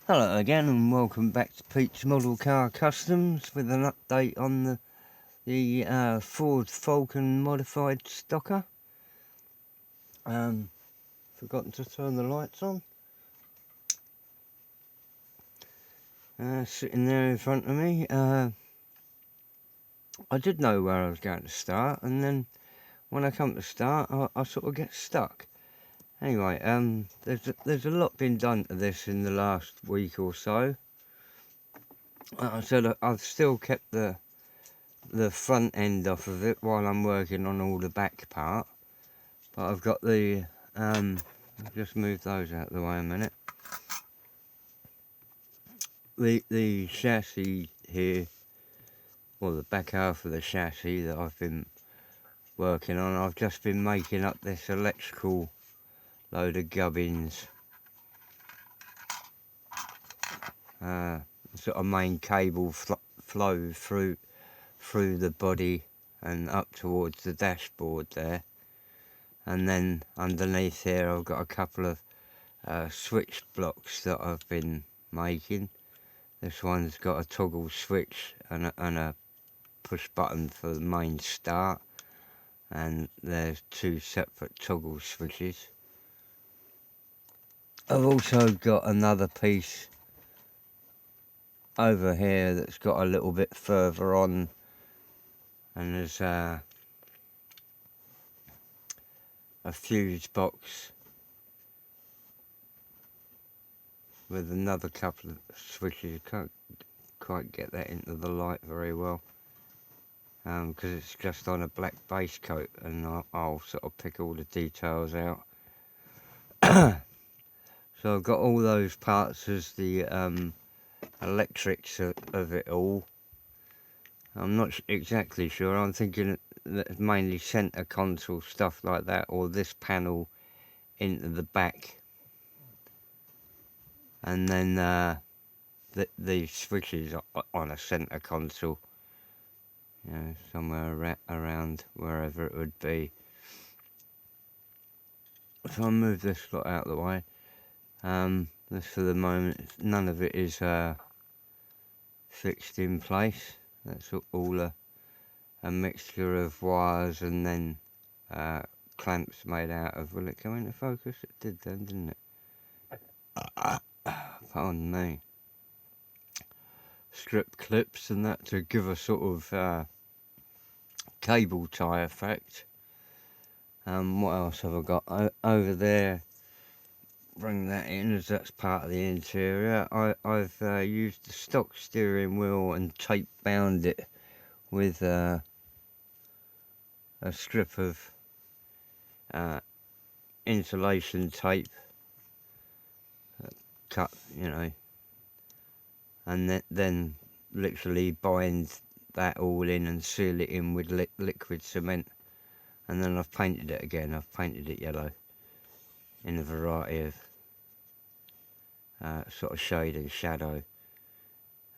Hello again and welcome back to Pete's Model Car Customs with an update on the Ford Falcon modified stocker. Forgotten to turn the lights on. Sitting there in front of me. I did know where I was going to start, and then when I come to start I sort of get stuck. Anyway, there's a lot been done to this in the last week or so. I said I've still kept the front end off of it while I'm working on all the back part, but I've got the I'll just move those out of the way a minute. The chassis here, or the back half of the chassis that I've been working on, I've just been making up this electrical load of gubbins, sort of main cable flow through the body and up towards the dashboard there, and then underneath here I've got a couple of switch blocks that I've been making. This one's got a toggle switch and a push button for the main start, and there's two separate toggle switches. I've also got another piece over here that's got a little bit further on, and there's a fuse box with another couple of switches. Can't quite get that into the light very well because it's just on a black base coat, and I'll sort of pick all the details out. So I've got all those parts as the electrics of it all. I'm not exactly sure. I'm thinking that it's mainly centre console stuff like that, or this panel into the back, and then the switches on a centre console, you know, somewhere around wherever it would be. So I'll move this lot out of the way. This for the moment, none of it is fixed in place. That's all a mixture of wires and then clamps made out of. Will it come into focus? It did then, didn't it? Pardon me. Strip clips and that to give a sort of cable tie effect. What else have I got over there? Bring that in, as that's part of the interior. I've used the stock steering wheel and tape bound it with a strip of insulation tape, cut, you know, and then literally bind that all in and seal it in with liquid cement, and then I've painted it again. I've painted it yellow in a variety of sort of shade and shadow.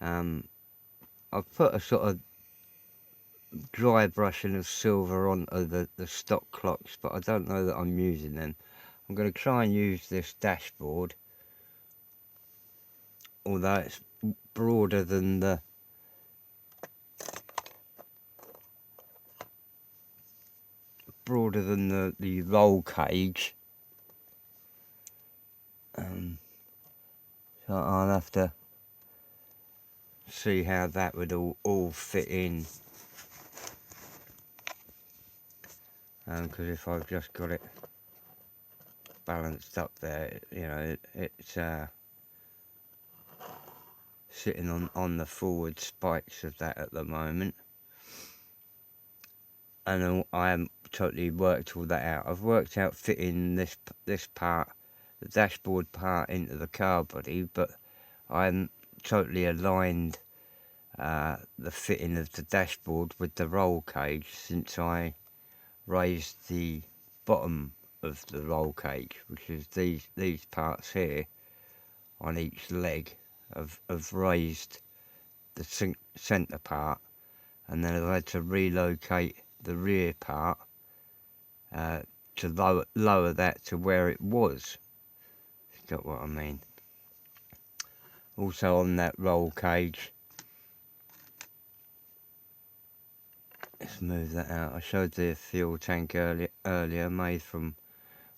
I've put a sort of dry brushing of silver onto the stock clocks, but I don't know that I'm using them. I'm going to try and use this dashboard, although it's broader than the roll cage. So I'll have to see how that would all fit in, because if I've just got it balanced up there, you know, it's sitting on the forward spikes of that at the moment, and I haven't totally worked all that out. I've worked out fitting this part, the dashboard part, into the car body, but I haven't totally aligned the fitting of the dashboard with the roll cage since I raised the bottom of the roll cage, which is these parts here on each leg. Have raised the centre part, and then I've had to relocate the rear part to lower that to where it was. If you got what I mean. Also on that roll cage. Let's move that out. I showed the fuel tank earlier, made from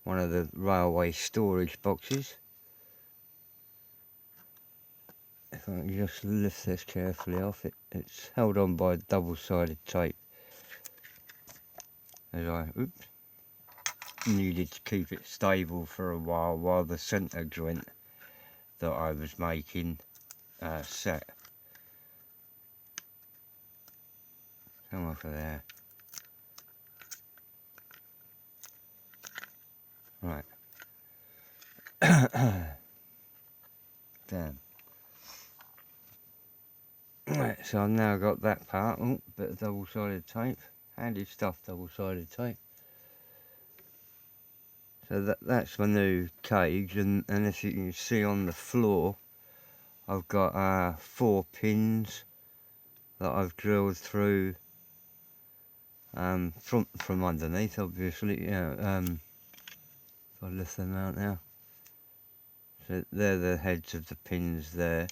one of the railway storage boxes. If I can just lift this carefully off, it's held on by double-sided tape. As I needed to keep it stable for a while the centre joint that I was making set. Come off of there. Right. Damn. Right, so I've now got that part. Oh, bit of double-sided tape. Handy stuff, double-sided tape. So that's my new cage, and as you can see on the floor, I've got 4 pins that I've drilled through from underneath, obviously. If I lift them out now, so they're the heads of the pins there.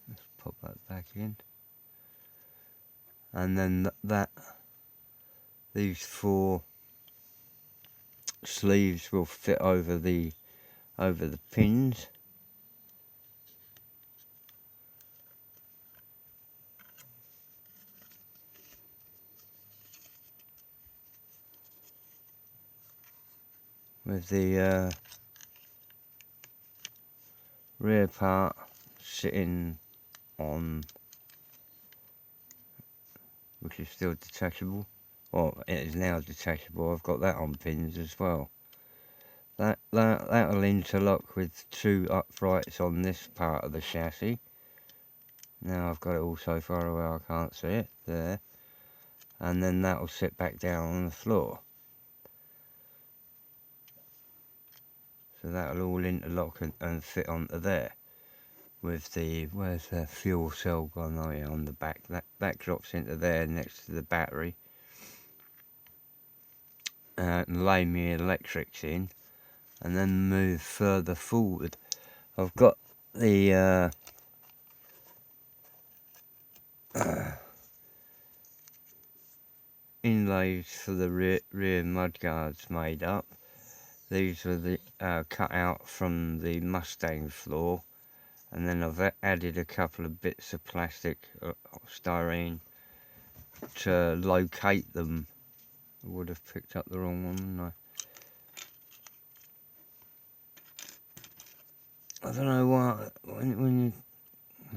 Let's pop that back in, and then these 4 sleeves will fit over the pins. With the rear part sitting on, which is still detachable. Well, it is now detachable. I've got that on pins as well. That'll interlock with 2 uprights on this part of the chassis. Now I've got it all so far away I can't see it there, and then that'll sit back down on the floor. So that'll all interlock and fit onto there. With where's the fuel cell gone? Oh yeah, on the back. That drops into there next to the battery. And lay me electrics in, and then move further forward. I've got the inlays for the rear mudguards made up. These were the cut out from the Mustang floor, and then I've added a couple of bits of plastic, styrene, to locate them. I would have picked up the wrong one, wouldn't I don't know why when you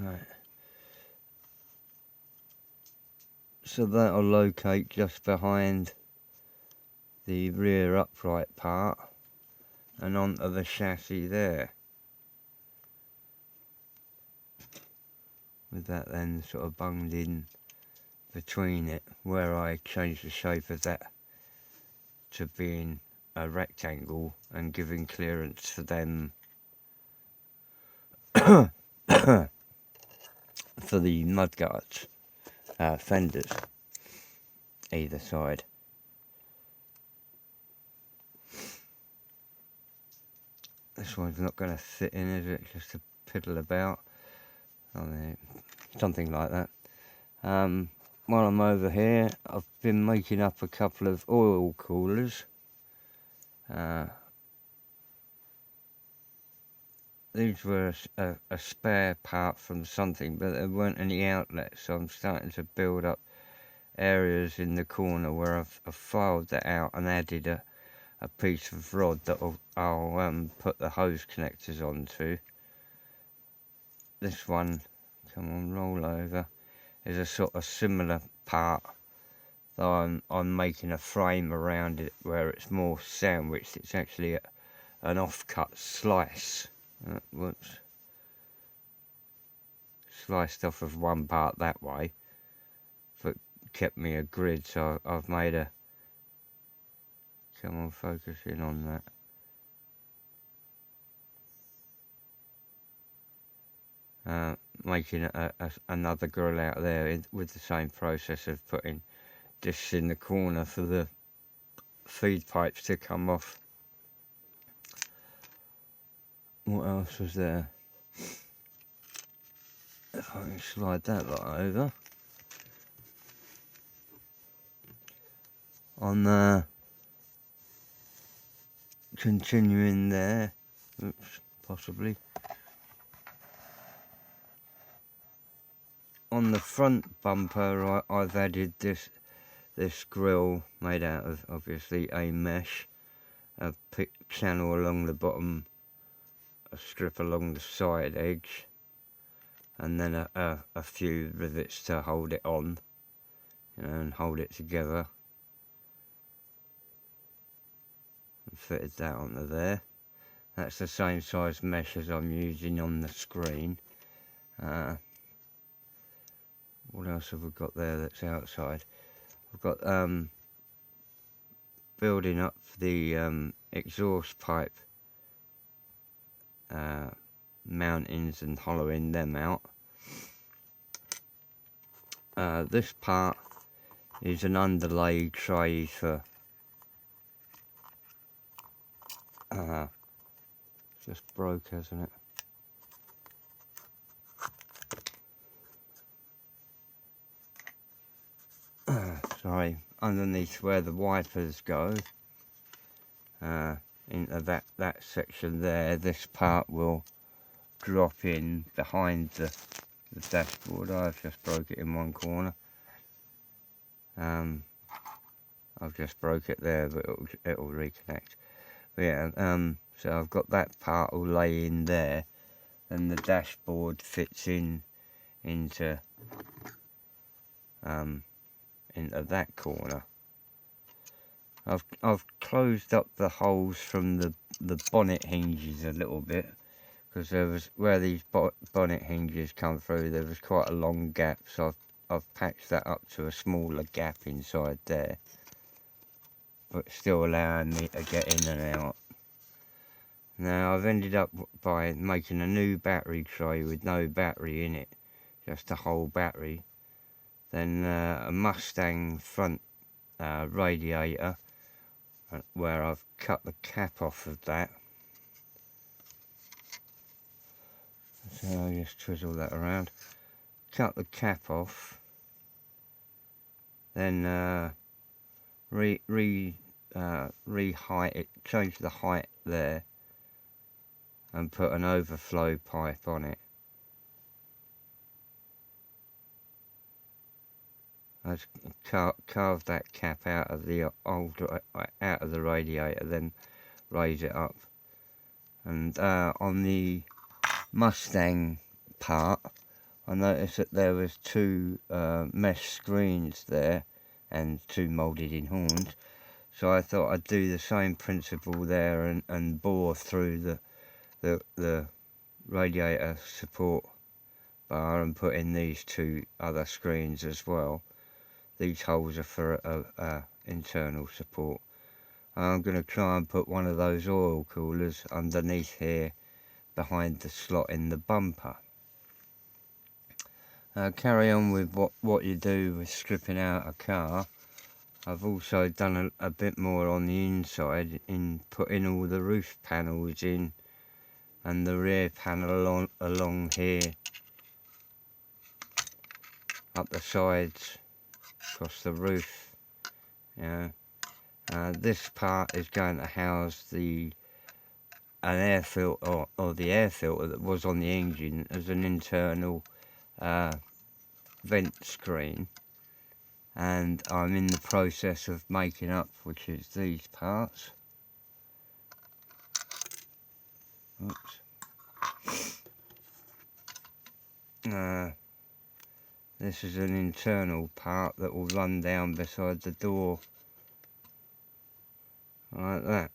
right. So that'll locate just behind the rear upright part and onto the chassis there. With that then sort of bunged in between it, where I changed the shape of that to being a rectangle and giving clearance for them for the mudguards, fenders either side. This one's not going to fit in, is it? Just to piddle about. I mean, something like that. While I'm over here, I've been making up a couple of oil coolers. These were a spare part from something, but there weren't any outlets, so I'm starting to build up areas in the corner where I've filed that out and added a piece of rod that I'll put the hose connectors onto. This one, come on, roll over, is a sort of similar part, though I'm making a frame around it where it's more sandwiched. It's actually an off-cut slice. Whoops. Sliced off of one part that way, but kept me a grid, so I've made a, come on, focus in on that. Making another grill out there with the same process of putting discs in the corner for the feed pipes to come off. What else was there? I can slide that lot over. On continuing there, oops, possibly. On the front bumper, I've added this grille made out of obviously a mesh, a channel along the bottom, a strip along the side edge, and then a few rivets to hold it on, and hold it together. And fitted that onto there. That's the same size mesh as I'm using on the screen. What else have we got there that's outside? We've got building up the exhaust pipe mountings and hollowing them out. This part is an underlay tray for just broke, hasn't it? Sorry, underneath where the wipers go, into that section there, this part will drop in behind the dashboard. I've just broke it in one corner. I've just broke it there, but it'll reconnect. But yeah, so I've got that part will lay in there, and the dashboard fits into that corner. I've closed up the holes from the bonnet hinges a little bit, because there was, where these bonnet hinges come through, there was quite a long gap, so I've patched that up to a smaller gap inside there, but still allowing me to get in and out. Now I've ended up by making a new battery tray with no battery in it, just a whole battery, then a Mustang front radiator, where I've cut the cap off of that. So I'll just twizzle that around, cut the cap off, then re-height it, change the height there, and put an overflow pipe on it. I carved that cap out of the radiator, then raise it up. And on the Mustang part, I noticed that there was two mesh screens there and two moulded in horns. So I thought I'd do the same principle there and bore through the radiator support bar and put in these two other screens as well. These holes are for internal support. I'm going to try and put one of those oil coolers underneath here behind the slot in the bumper. Carry on with what you do with stripping out a car. I've also done a bit more on the inside in putting all the roof panels in and the rear panel along here, up the sides, across the roof. This part is going to house an air filter, or the air filter that was on the engine, as an internal vent screen, and I'm in the process of making up, which is these parts. Oops. This is an internal part that will run down beside the door, like that,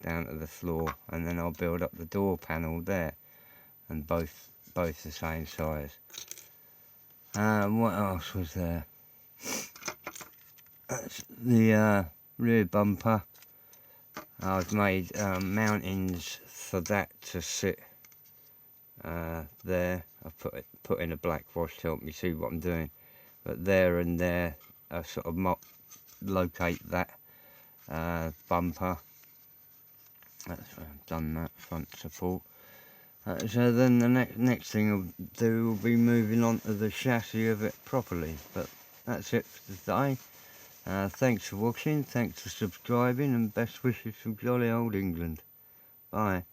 down to the floor, and then I'll build up the door panel there, and both the same size. What else was there? That's the rear bumper. I've made mountings for that to sit there. I've put in a black wash to help me see what I'm doing, but there and there I sort of locate that bumper. That's where I've done that front support. So then the next thing I'll do will be moving on to the chassis of it properly. But that's it for today. Thanks for watching, thanks for subscribing, and best wishes from jolly old England. Bye.